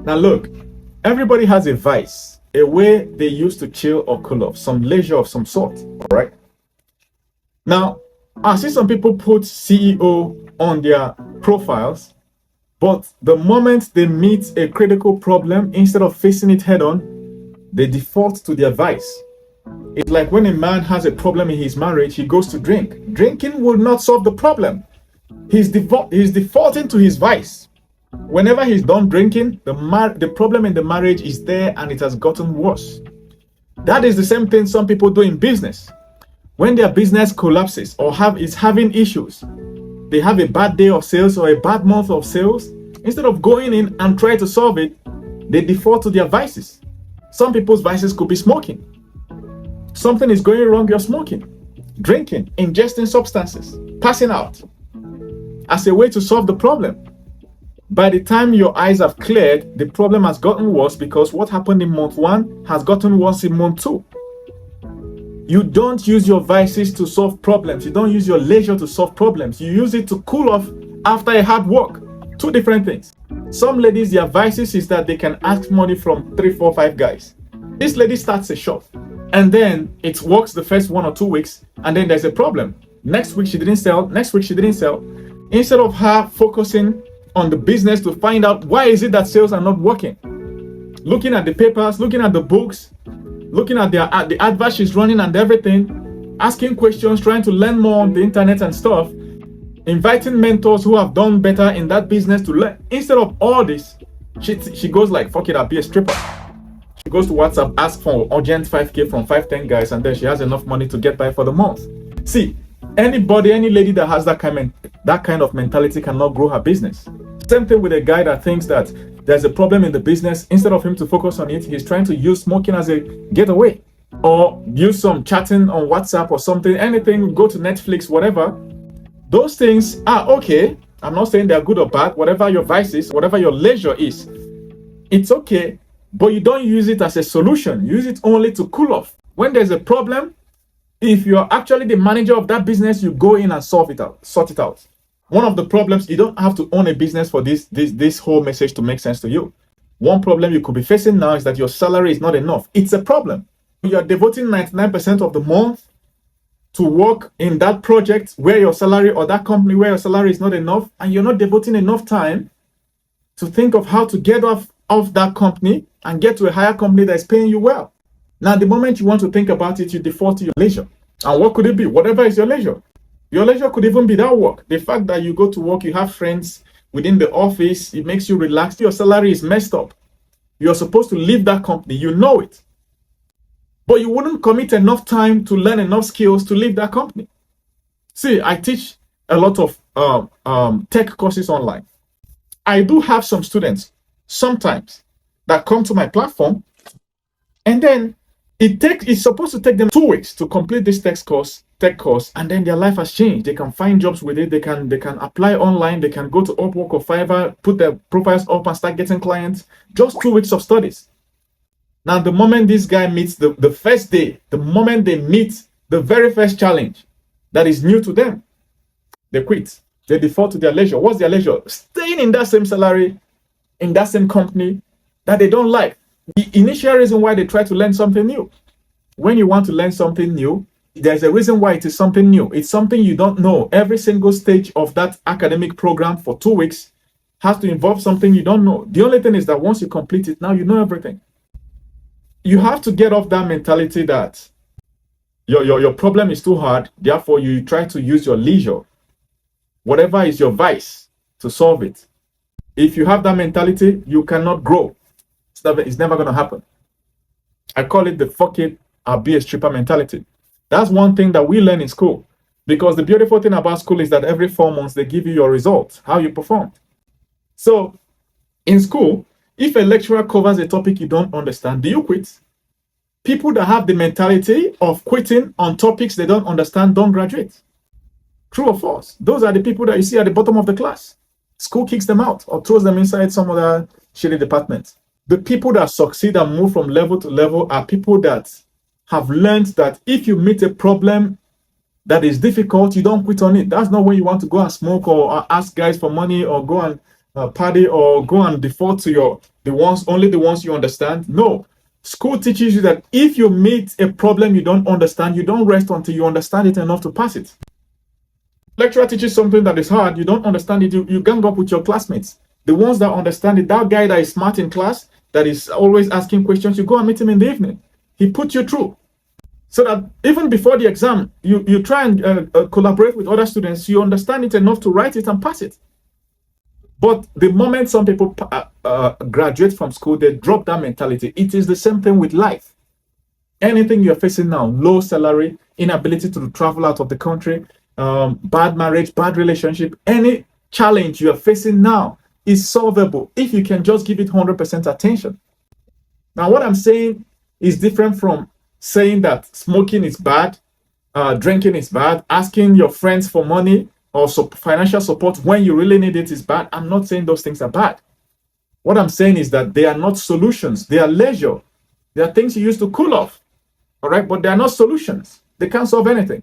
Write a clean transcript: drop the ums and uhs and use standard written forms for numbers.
Now look, everybody has a vice, a way they use to chill or cool off, some leisure of some sort. All right. Now, I see some people put CEO on their profiles, but the moment they meet a critical problem, instead of facing it head on, they default to their vice. It's like when a man has a problem in his marriage, he goes to drink. Drinking will not solve the problem. He's defaulting to his vice. Whenever he's done drinking, the problem in the marriage is there and it has gotten worse. That is the same thing some people do in business. When their business collapses or is having issues, they have a bad day of sales or a bad month of sales, instead of going in and trying to solve it, they default to their vices. Some people's vices could be smoking. Something is going wrong, you're smoking, drinking, ingesting substances, passing out, as a way to solve the problem. By the time your eyes have cleared, the problem has gotten worse because what happened in month 1 has gotten worse in month 2. You don't use your vices to solve problems. You don't use your leisure to solve problems. You use it to cool off after a hard work. Two different things. Some ladies, their vices is that they can ask money from 3, 4, 5 guys. This lady starts a shop and then it works the first 1 or 2 weeks and then there's a problem. Next week she didn't sell. Next week she didn't sell. Instead of her focusing on the business to find out why is it that sales are not working, looking at the papers, looking at the books, looking at the advert she's running and everything, asking questions, trying to learn more on the internet and stuff, inviting mentors who have done better in that business to learn. Instead of all this, she goes like, fuck it, I'll be a stripper. She goes to WhatsApp, asks for urgent 5K from 5-10 guys, and then she has enough money to get by for the month. See, any lady that has that kind of mentality cannot grow her business. Same thing with a guy that thinks that there's a problem in the business. Instead of him to focus on it, he's trying to use smoking as a getaway, or use some chatting on WhatsApp or something, anything, go to Netflix, whatever. Those things are okay. I'm not saying they're good or bad. Whatever your vice is, whatever your leisure is, it's okay, but you don't use it as a solution. Use it only to cool off. When there's a problem, if you're actually the manager of that business, you go in and sort it out. One of the problems, you don't have to own a business for this whole message to make sense to you. One problem you could be facing now is that your salary is not enough. It's a problem. You're devoting 99% of the month to work in that project where your salary, or that company where your salary is not enough, and you're not devoting enough time to think of how to get off that company and get to a higher company that is paying you well. Now, the moment you want to think about it, you default to your leisure. And what could it be? Whatever is your leisure. Your leisure could even be that work. The fact that you go to work, you have friends within the office, it makes you relaxed. Your salary is messed up. You're supposed to leave that company. You know it. But you wouldn't commit enough time to learn enough skills to leave that company. See, I teach a lot of tech courses online. I do have some students sometimes that come to my platform, and then it's supposed to take them 2 weeks to complete this tech course, and then their life has changed. They can find jobs with it. They can apply online. They can go to Upwork or Fiverr, put their profiles up and start getting clients. Just 2 weeks of studies. Now, the moment this guy meets the first day, the moment they meet the very first challenge that is new to them, they quit. They default to their leisure. What's their leisure? Staying in that same salary, in that same company that they don't like. The initial reason why they try to learn something new. When you want to learn something new, there's a reason why it is something new. It's something you don't know. Every single stage of that academic program for 2 weeks has to involve something you don't know. The only thing is that once you complete it, now you know everything. You have to get off that mentality that your problem is too hard, therefore you try to use your leisure, whatever is your vice, to solve it. If you have that mentality, you cannot grow. It's never going to happen. I call it the fuck it, I'll be a stripper mentality. That's one thing that we learn in school. Because the beautiful thing about school is that every 4 months they give you your results, how you performed. So in school, if a lecturer covers a topic you don't understand, do you quit? People that have the mentality of quitting on topics they don't understand don't graduate. True or false? Those are the people that you see at the bottom of the class. School kicks them out or throws them inside some other shitty department. The people that succeed and move from level to level are people that have learned that if you meet a problem that is difficult, you don't quit on it. That's not when you want to go and smoke or ask guys for money or go and party or go and default to Only the ones you understand. No. School teaches you that if you meet a problem you don't understand, you don't rest until you understand it enough to pass it. Lecturer teaches something that is hard, you don't understand it, you gang up with your classmates. The ones that understand it, that guy that is smart in class, that is always asking questions, you go and meet him in the evening. He puts you through. So that even before the exam, you try and collaborate with other students, you understand it enough to write it and pass it. But the moment some people graduate from school, they drop that mentality. It is the same thing with life. Anything you're facing now, low salary, inability to travel out of the country, bad marriage, bad relationship, any challenge you're facing now is solvable if you can just give it 100% attention. Now, what I'm saying is different from saying that smoking is bad, drinking is bad, asking your friends for money or financial support when you really need it is bad. I'm not saying those things are bad. What I'm saying is that they are not solutions. They are leisure. They are things you use to cool off. All right, but they are not solutions. They can't solve anything.